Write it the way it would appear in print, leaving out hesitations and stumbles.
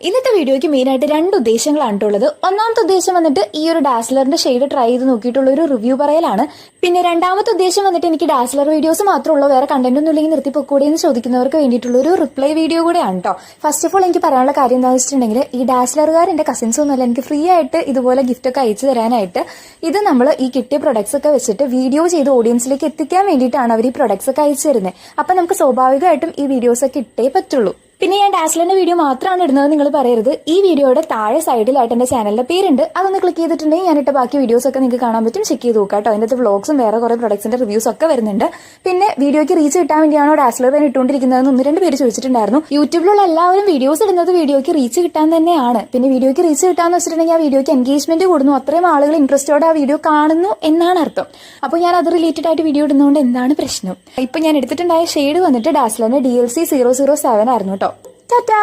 ഇന്നത്തെ വീഡിയോയ്ക്ക് മെയിനായിട്ട് രണ്ട് ഉദ്ദേശങ്ങളാണ് ഉള്ളത്. ഒന്നാമത്തെ ഉദ്ദേശം വന്നിട്ട് ഈ ഒരു ഡാസ്ലറിന്റെ ഷെയ്ഡ് ട്രൈ ചെയ്ത് നോക്കിയിട്ടുള്ള ഒരു റിവ്യൂ പറയലാണ്. പിന്നെ രണ്ടാമത്തെ ഉദ്ദേശം വന്നിട്ട് എനിക്ക് ഡാസ്ലർ വീഡിയോസ് മാത്രമുള്ളൂ, വേറെ കണ്ടന്റ് ഒന്നും ഇല്ലെങ്കിൽ നിർത്തിപ്പൊക്കൂടെ എന്ന് ചോദിക്കുന്നവർക്ക് വേണ്ടിയിട്ടുള്ള ഒരു റിപ്ലൈ വീഡിയോ കൂടെയാണ് കേട്ടോ. ഫസ്റ്റ് ഓഫ് ഓൾ എനിക്ക് പറയാനുള്ള കാര്യം എന്താണെന്ന് വെച്ചിട്ടുണ്ടെങ്കിൽ, ഈ ഡാസ്ലറുകാർ എന്റെ കസിൻസ് ഒന്നുമല്ല, എനിക്ക് ഫ്രീ ആയിട്ട് ഇതുപോലെ ഗിഫ്റ്റ് ഒക്കെ അയച്ചു തരാനായിട്ട് ഇത് നമ്മൾ ഈ കിട്ടിയ പ്രൊഡക്ട്സ് ഒക്കെ വെച്ചിട്ട് വീഡിയോ ചെയ്ത് ഓഡിയൻസിലേക്ക് എത്തിക്കാൻ വേണ്ടിയിട്ടാണ് അവർ ഈ പ്രൊഡക്ട്സ് ഒക്കെ അയച്ചു തരുന്നത്. അപ്പൊ നമുക്ക് സ്വാഭാവികമായിട്ടും ഈ വീഡിയോസ് ഒക്കെ ഇട്ടേ പറ്റുള്ളൂ. പിന്നെ ഞാൻ ഡാസ്ലറിന്റെ വീഡിയോ മാത്രമാണ് ഇടുന്നത് നിങ്ങൾ പറയരുത്. ഈ വീഡിയോയുടെ താഴെ സൈഡിലായിട്ട് എന്റെ ചാനലിന്റെ പേരുണ്ട്, അതൊന്ന് ക്ലിക്ക് ചെയ്തിട്ടുണ്ടെങ്കിൽ ഞാനിട്ട് ബാക്കി വീഡിയോസ് ഒക്കെ നിങ്ങൾക്ക് കാണാൻ പറ്റും. ചെക്ക് ചെയ്ത് നോക്കാം കേട്ടോ. അതിന്റെ വ്ളോഗ്സും വേറെ കുറെ പ്രൊഡക്ട്സിന്റെ റിവ്യൂസ് ഒക്കെ വരുന്നുണ്ട്. പിന്നെ വീഡിയോയ്ക്ക് റീച്ച് കിട്ടാൻ വേണ്ടിയാണോ ഡാസ്ലർ തന്നെ ഇട്ടുകൊണ്ടിരിക്കുന്നതെന്ന് ഒന്ന് രണ്ട് പേര് ചോദിച്ചിട്ടുണ്ടായിരുന്നു. യൂട്യൂബിലുള്ള എല്ലാവരും വീഡിയോസ് ഇടുന്നത് വീഡിയോയ്ക്ക് റീച്ച് കിട്ടാൻ തന്നെയാണ്. പിന്നെ വീഡിയോയ്ക്ക് റീച്ച് കിട്ടാന്ന് വെച്ചിട്ടുണ്ടെങ്കിൽ ആ വീഡിയോയ്ക്ക് എൻഗേജ്മെന്റ് കൂടുന്നു, അത്രയും ആളുകൾ ഇൻട്രസ്റ്റോടെ ആ വീഡിയോ കാണുന്നു എന്നാണ് അർത്ഥം. അപ്പോൾ ഞാൻ അത് റിലേറ്റഡ് ആയിട്ട് വീഡിയോ ഇടുന്നതുകൊണ്ട് എന്താണ് പ്രശ്നം? ഇപ്പൊ ഞാൻ എടുത്തിട്ടുണ്ടായ ഷെയ്ഡ് വന്നിട്ട് ഡാസ്ലറിന്റെ DLC 007 ആയിരുന്നു കേട്ടോ. ടാറ്റാ.